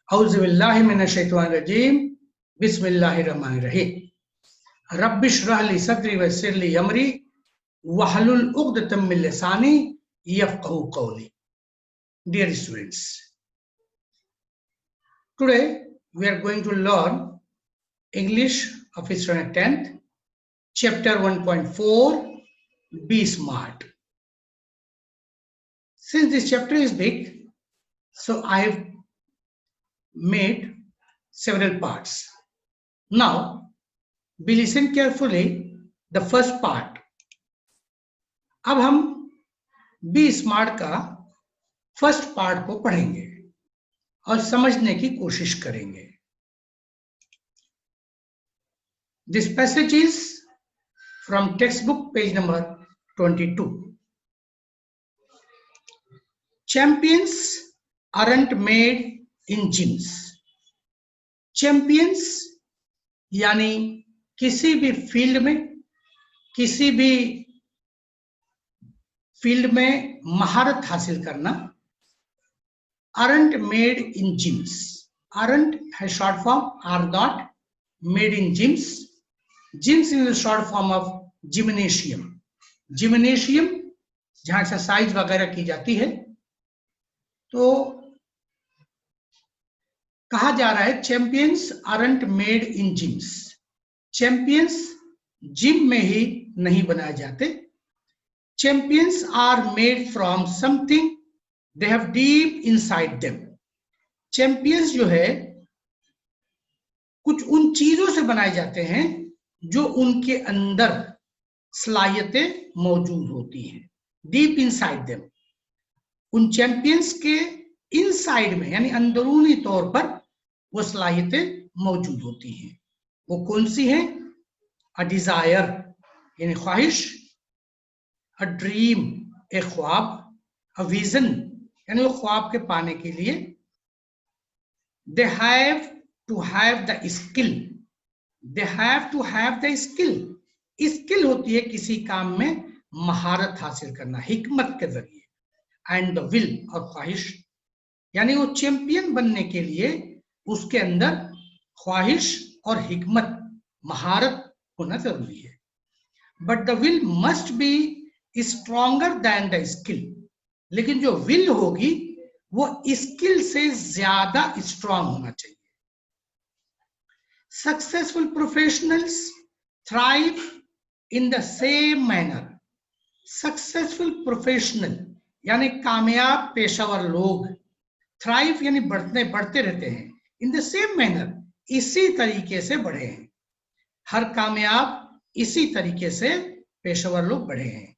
औज़ुबिल्लाहि मिनश्शैतानिर्रजीम बिस्मिल्लाहिर्रहमानिर्रहीम रब्बिश्रह ली सदरी वयस्सिर ली अमरी वहलुल उक़दतम मिन लिसानी यफ़क़हू क़ौली. Dear students, today we are going to learn English of Standard 10th, Chapter 1.4, Be Smart. Since this chapter is big, so I have made several parts. Now, be listen carefully the first part. अब हम B smart का first part को पढ़ेंगे और समझने की कोशिश करेंगे. This passage is from text book page number 22. Champions aren't made in gyms. Champions यानी किसी भी फील्ड में महारत हासिल करना. aren't made in gyms. aren't has short form, are not made in gyms. Gyms is the short form of gymnasium. Gymnasium जहां exercise वगैरह की जाती है. तो कहा जा रहा है champions aren't made in gyms. Champions gym में ही नहीं बनाए जाते. Champions are made from something they have deep inside them. Champions जो है कुछ उन चीजों से बनाए जाते हैं जो उनके अंदर सलाहियतें मौजूद होती हैं. Deep inside them. उन चैंपियंस के इनसाइड में यानी अंदरूनी तौर पर वो सलाहियतें मौजूद होती हैं. वो कौन सी हैं? अ डिजायर यानी ख्वाहिश, अ ड्रीम एक ख्वाब, अ विजन यानी वो ख्वाब के पाने के लिए. They have to have the skill. They have to have the skill. Skill होती है किसी काम में महारत हासिल करना हिकमत के जरिए. एंड द विल और ख्वाहिश यानी वो चैंपियन बनने के लिए उसके अंदर ख्वाहिश और हिकमत महारत होना जरूरी है. But the will must be stronger than the skill. लेकिन जो विल होगी वो स्किल से ज्यादा स्ट्रॉन्ग होना चाहिए. Successful professionals thrive in the same manner. Successful professional यानी कामयाब पेशेवर लोग, थ्राइव यानी बढ़ते रहते हैं. इन द सेम मैनर इसी तरीके से बढ़े हैं. हर कामयाब इसी तरीके से पेशेवर लोग बढ़े हैं.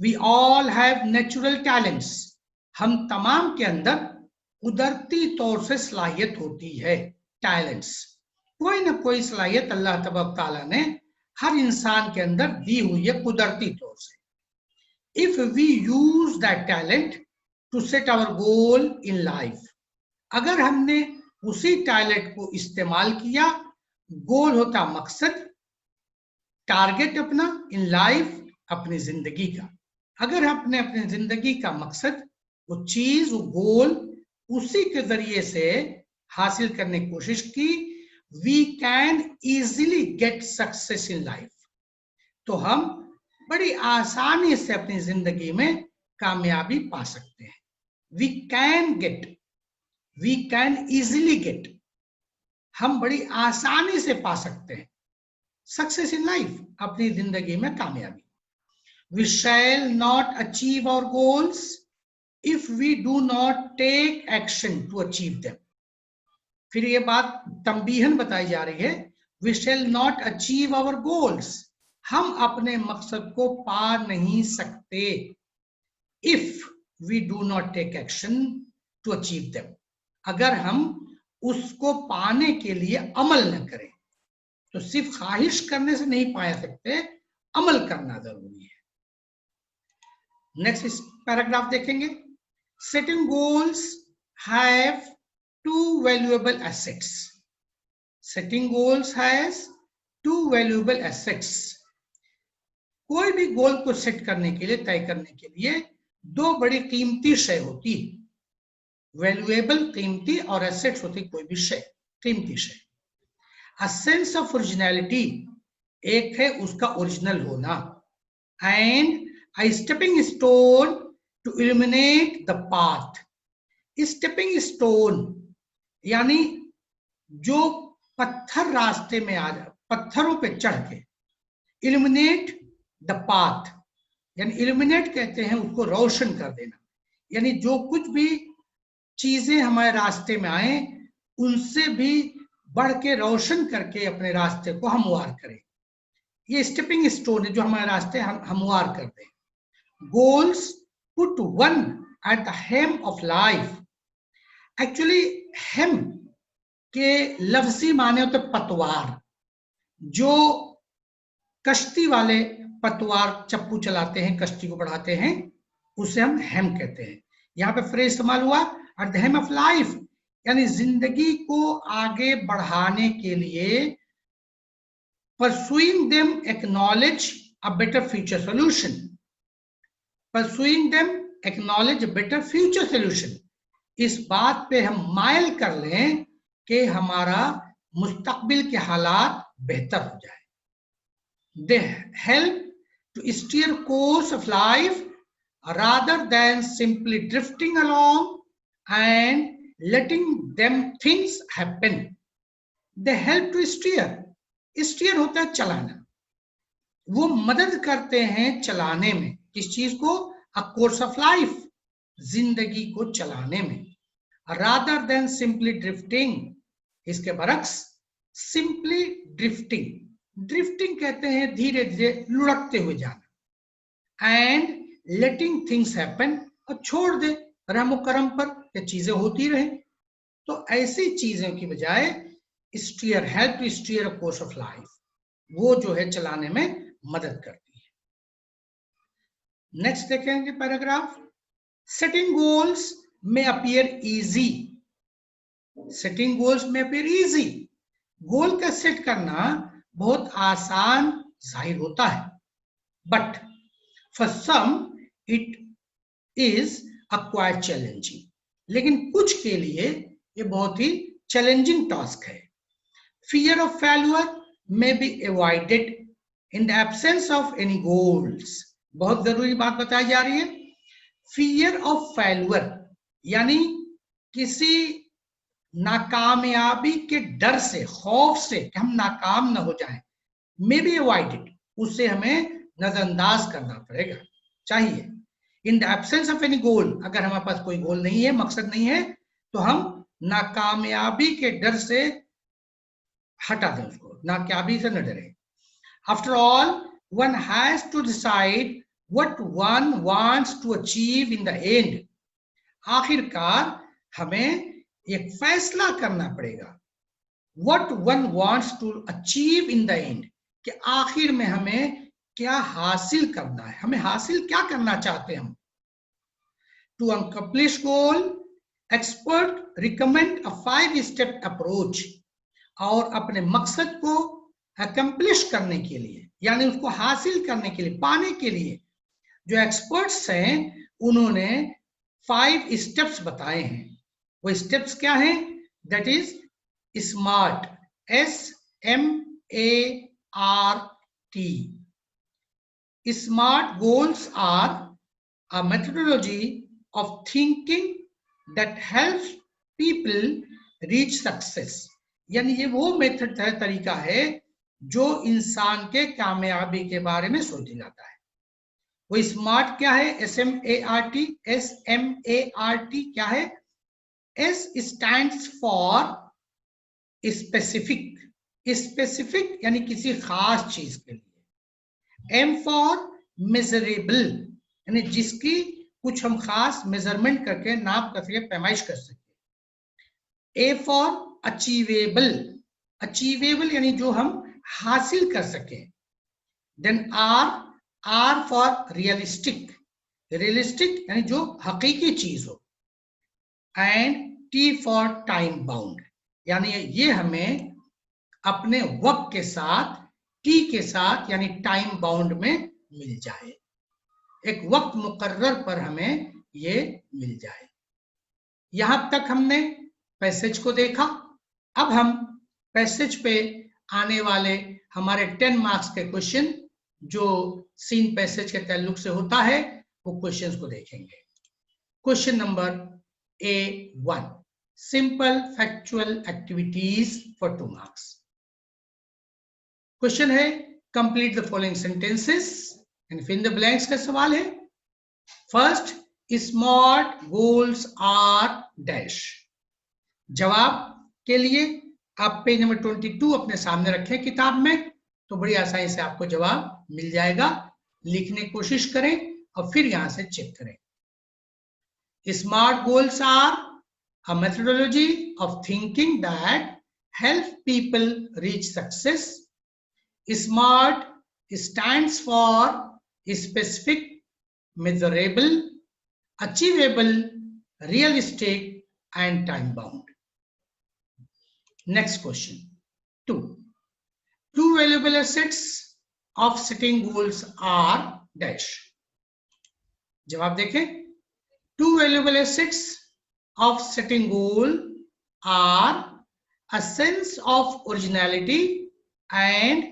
We all have natural talents. हम तमाम के अंदर कुदरती तौर से सलाहियत होती है. टैलेंट्स कोई ना कोई सलाहियत अल्लाह तबारक तआला ने हर इंसान के अंदर दी हुई है कुदरती तौर से. If we use that talent to set our goal in life. अगर हमने उसी टैलेंट को इस्तेमाल किया, गोल होता मकसद, टारगेट अपना, इन लाइफ अपनी जिंदगी का. अगर हमने अपनी जिंदगी का मकसद, वो चीज, वो गोल उसी के जरिए से हासिल करने की कोशिश की, we can easily get success in life. तो हम बड़ी आसानी से अपनी जिंदगी में कामयाबी पा सकते हैं. वी कैन इजीली गेट, हम बड़ी आसानी से पा सकते हैं सक्सेस इन लाइफ, अपनी जिंदगी में कामयाबी. We shall not achieve our goals if we do not take action to achieve them. फिर ये बात तंबीहन बताई जा रही है. We shall not achieve our goals. हम अपने मकसद को पा नहीं सकते if we do not take action to achieve them. अगर हम उसको पाने के लिए अमल न करें. तो सिर्फ ख्वाहिश करने से नहीं पा सकते, अमल करना जरूरी है. नेक्स्ट पैराग्राफ देखेंगे. Certain goals have two valuable assets. Setting goals has two valuable assets. कोई भी गोल को सेट करने के लिए, तय करने के लिए दो बड़ी कीमती शय होती है, वैल्यूएबल कीमती, और एसेट्स होती कोई भी शय कीमती शय। अ सेंस ऑफ ओरिजिनलिटी एक है उसका ओरिजिनल होना, and a stepping stone to illuminate the path. Stepping stone यानी जो पत्थर रास्ते में आ जाए, पत्थरों पे चढ़ के, इल्यूमिनेट द पाथ यानी इल्यूमिनेट कहते हैं उसको रोशन कर देना, यानी जो कुछ भी चीजें हमारे रास्ते में आए उनसे भी बढ़ के रोशन करके अपने रास्ते को हमवार करें। ये स्टेपिंग स्टोन है जो हमारे रास्ते हमवार कर दें। Goals put one at the Hem of life. Actually hem के लफ्जी माने होते पतवार, जो कश्ती वाले पतवार चप्पू चलाते हैं, कश्ती को बढ़ाते हैं, उसे हम हेम कहते हैं। यहाँ पे फ्रेज इस्तेमाल हुआ at the Hem of life, यानी जिंदगी को आगे बढ़ाने के लिए pursuing them acknowledge a better future solution. Pursuing them acknowledge a better future solution, इस बात पे हम माइल कर लें कि हमारा मुस्तकबिल के हालात बेहतर हो जाए। They help to steer course of life rather than simply drifting along and letting them things happen. They help to steer. Steer होता है चलाना, वो मदद करते हैं चलाने में, किस चीज को? A course of life, जिंदगी को चलाने में। Rather than simply drifting, इसके बरक्स simply drifting, ड्रिफ्टिंग कहते हैं धीरे धीरे लुढ़कते हुए जाना, एंड लेटिंग थिंग्स हैपन, और छोड़ दे रहम करम पर कि चीजें होती रहे। तो ऐसी चीजों की बजाय steer, help to steer a course of life, वो जो है चलाने में मदद करती है। नेक्स्ट देखेंगे पैराग्राफ। सेटिंग गोल्स में अपीयर इजी। सेटिंग गोल्स में अपीयर इजी, गोल का सेट करना बहुत आसान जाहिर होता है, but for some it is quite challenging, लेकिन कुछ के लिए ये बहुत ही चैलेंजिंग टास्क है। Fear of failure may be avoided in the absence of any goals. बहुत जरूरी बात बताई जा रही है। फियर ऑफ फेल्यूर यानी किसी नाकामयाबी के डर से, खौफ से कि हम नाकाम ना हो जाएं, मे बी अवॉइडेड, उससे हमें नजरअंदाज करना पड़ेगा, चाहिए। इन द एब्सेंस ऑफ एनी गोल, अगर हमारे पास कोई गोल नहीं है, मकसद नहीं है, तो हम नाकामयाबी के डर से हटा दें उसको, नाकामयाबी से न डरें। After all one has to decide what one wants to achieve in the end. आखिरकार हमें एक फैसला करना पड़ेगा, what one wants to achieve in the end, कि आखिर में हमें क्या हासिल करना है, हमें हासिल क्या करना चाहते हैं हम। To accomplish goal, expert recommend a 5-step approach, और अपने मकसद को accomplish करने के लिए, यानी उसको हासिल करने के लिए, पाने के लिए, जो एक्सपर्ट्स हैं उन्होंने 5 स्टेप्स बताए हैं। वो स्टेप्स क्या हैं? That is smart, SMART। Smart goals are a methodology of thinking that helps people reach success, यानी ये वो मेथड है, तरीका है जो इंसान के कामयाबी के बारे में सोचा जाता है। वो स्मार्ट क्या है? SMART। SMART क्या है? S stands for specific, specific यानी किसी खास चीज के लिए। M for measurable, यानी जिसकी कुछ हम खास मेजरमेंट करके, नाप कर सके, पैमाइश कर सके। A for achievable, अचीवेबल यानी जो हम हासिल कर सके। Then R for realistic, realistic यानी जो हकीकी चीज हो। And T for time bound, यानी ये हमें अपने वक्त के साथ, T के साथ यानी टाइम बाउंड में मिल जाए, एक वक्त मुकर्रर पर हमें ये मिल जाए। यहां तक हमने पैसेज को देखा। अब हम पैसेज पे आने वाले हमारे 10 मार्क्स के क्वेश्चन जो सीन पैसेज के ताल्लुक से होता है वो क्वेश्चंस को देखेंगे। Question number A1, simple factual activities for 2 marks. Question है complete the following sentences and fill in the blanks का सवाल है। First, smart goals are dash. जवाब के लिए आप पेज नंबर 22 अपने सामने रखें किताब में, तो बड़ी आसानी से आपको जवाब मिल जाएगा। लिखने की कोशिश करें और फिर यहां से चेक करें। Smart goals are a methodology of thinking that help people reach success. Smart stands for specific, measurable, achievable, realistic and time bound. Next question 2. Two valuable assets of setting goals are dash. जवाब देखें। Two valuable assets of setting goal are a sense of originality and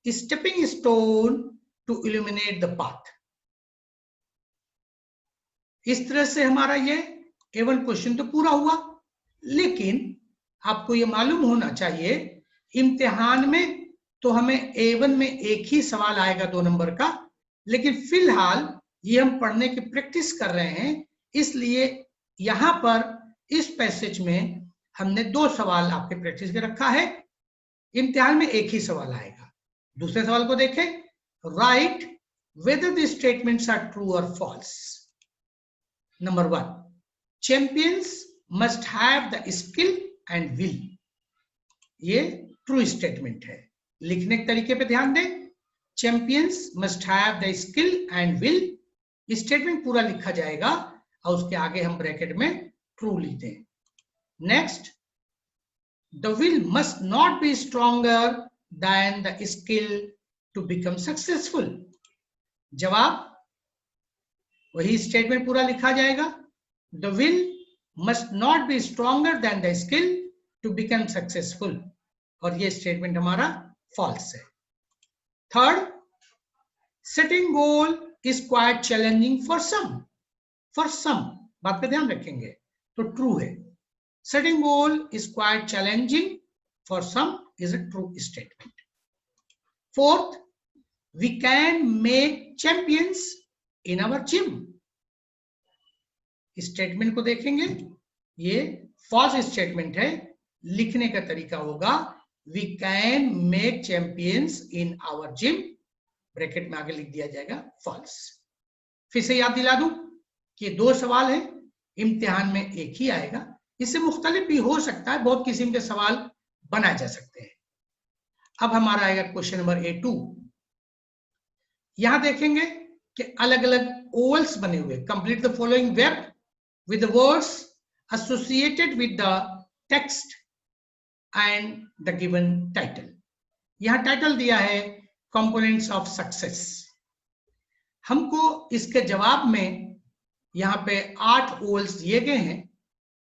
stepping stone to illuminate the path. इस तरह से हमारा ये A1 question तो पूरा हुआ, लेकिन आपको ये मालूम होना चाहिए इम्तिहान में तो हमें A1 में एक ही सवाल आएगा 2 नंबर का, लेकिन फिलहाल ये हम पढ़ने की प्रैक्टिस कर रहे हैं, इसलिए यहां पर इस पैसेज में हमने 2 सवाल आपके प्रैक्टिस के रखा है। इम्तिहान में एक ही सवाल आएगा। दूसरे सवाल को देखें। Write whether the statements are true और false. Number 1, champions must have the skill and will. ये ट्रू स्टेटमेंट है। लिखने के तरीके पे ध्यान दें। Champions must have the skill and will, statement पूरा लिखा जाएगा और उसके आगे हम ब्रैकेट में ट्रू लिखते हैं। Next, the will must not be stronger than the skill to become successful. जवाब वही स्टेटमेंट पूरा लिखा जाएगा। The will must not be stronger than the skill to become successful, और ये स्टेटमेंट हमारा फॉल्स है। Third, setting goal is quite challenging for some. For some बात पे ध्यान रखेंगे तो ट्रू है। Setting goal is quite challenging for some is a true statement. Fourth, we can make champions in our gym. Statement को देखेंगे, ये false statement है। लिखने का तरीका होगा we can make champions in our gym, bracket में आगे लिख दिया जाएगा फॉल्स। फिर से याद दिला दूं कि 2 सवाल है, इम्तिहान में एक ही आएगा। इससे मुख्तलिफ भी हो सकता है, बहुत किस्म के सवाल बनाए जा सकते हैं। अब हमारा आएगा क्वेश्चन नंबर A2। यहां देखेंगे कि अलग अलग ओवल्स बने हुए। Complete the following web with the words associated with the text and the given title. यहां टाइटल दिया है components of success। हमको इसके जवाब में यहां पे 8 ओवल्स दिए गए हैं।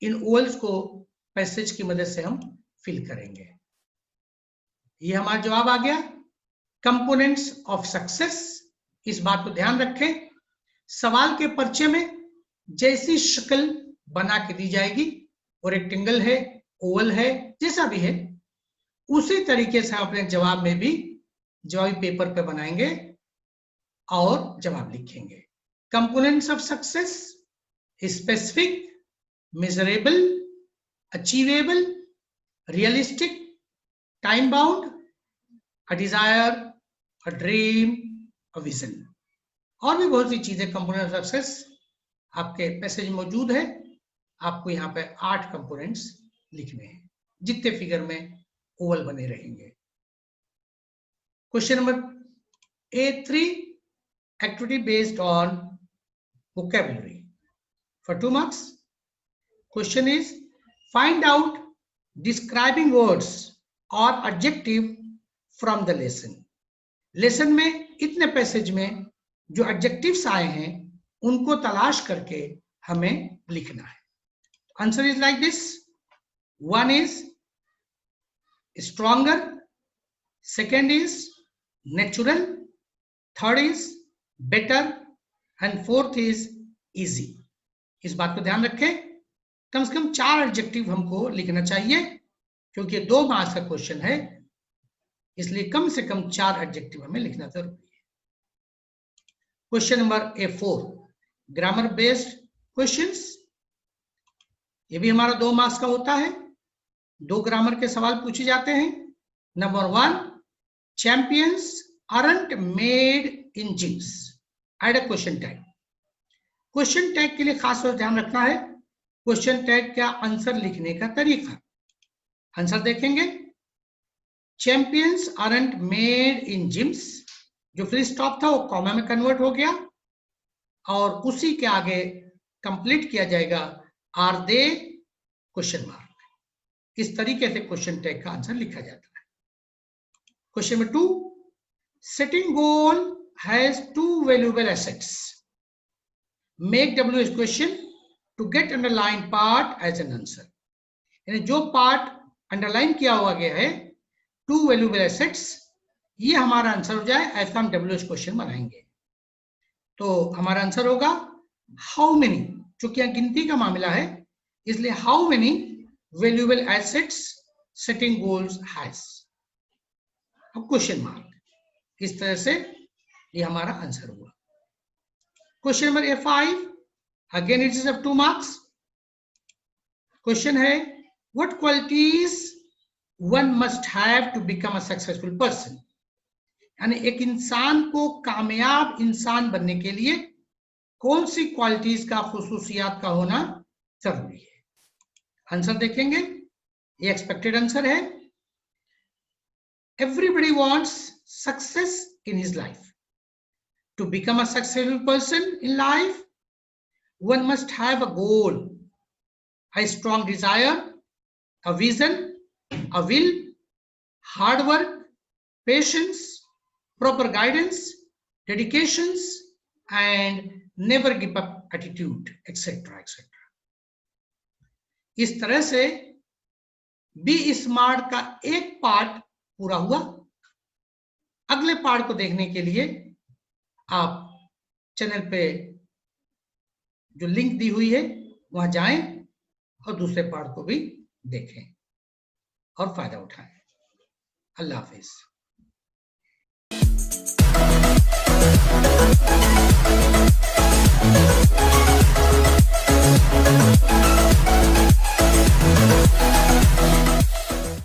इन ओवल्स को पैसेज की मदद से हम फिल करेंगे। ये हमारा जवाब आ गया कंपोनेंट्स ऑफ सक्सेस। इस बात को ध्यान रखें, सवाल के पर्चे में जैसी शक्ल बना के दी जाएगी, और रेक्टेंगल है, ओवल है, जैसा भी है, उसी तरीके से हम अपने जवाब में भी जवाबी पेपर पे बनाएंगे और जवाब लिखेंगे। Components of success: specific, measurable, achievable, realistic, time bound, a desire, a dream, a vision, और भी बहुत सी चीजें कंपोनेंट ऑफ सक्सेस आपके पैसेज मौजूद है। आपको यहाँ पे 8 कंपोनेंट्स लिखने हैं, जितने फिगर में ओवल बने रहेंगे। Question number A3, activity based on vocabulary for 2 marks. Question is find out describing words और adjective from the lesson. Lesson में इतने पैसेज में जो एडजेक्टिव्स आए हैं उनको तलाश करके हमें लिखना है। Answer is like this, one is stronger, second is natural, third is better and fourth is easy. इस बात को ध्यान रखें, कम से कम 4 एडजेक्टिव हमको लिखना चाहिए, क्योंकि 2 मार्क्स का क्वेश्चन है, इसलिए कम से कम 4 एडजेक्टिव हमें लिखना जरूरी है। Question number A4, grammar based questions. ये भी हमारा 2 मार्क्स का होता है, 2 ग्रामर के सवाल पूछे जाते हैं। Number 1, champions aren't made in gyms. Add a question tag. Question tag के लिए खास तौर ध्यान रखना है, क्वेश्चन टैग का आंसर लिखने का तरीका। आंसर देखेंगे, champions aren't made in gyms, जो फुल स्टॉप था वो कॉमा में कन्वर्ट हो गया और उसी के आगे कंप्लीट किया जाएगा आर दे क्वेश्चन मार्क। इस तरीके से क्वेश्चन टैग का आंसर लिखा जाता है। Question number 2, setting goal has 2 valuable assets, make WH question to get underline part as an answer. यानी जो पार्ट अंडरलाइन किया हुआ गया है 2 वैल्यूएबल एसेट्स, ये हमारा आंसर हो जाए, ऐसा हम WH क्वेश्चन बनाएंगे। तो हमारा आंसर होगा हाउ मेनी, चूंकि यहाँ गिनती का मामला है इसलिए how many valuable assets setting goals has. अब क्वेश्चन मार्क, इस तरह से ये हमारा आंसर हुआ। Question number A5, again it is of 2 marks. Question है, what qualities one must have to become a successful person. यानी एक इंसान को कामयाब इंसान बनने के लिए कौन सी क्वालिटीज का, खुसूसियात का होना जरूरी है। आंसर देखेंगे, ये एक्सपेक्टेड आंसर है। Everybody wants success in his life. To become a successful person in life, one must have a goal, a strong desire, a vision, a will, hard work, patience, proper guidance, dedications, and never give up attitude, etc. etc. इस तरह से B smart का एक part पूरा हुआ। अगले part को देखने के लिए आप चैनल पे जो लिंक दी हुई है वहां जाएं और दूसरे पार्ट को भी देखें और फायदा उठाएं। अल्लाह हाफिज।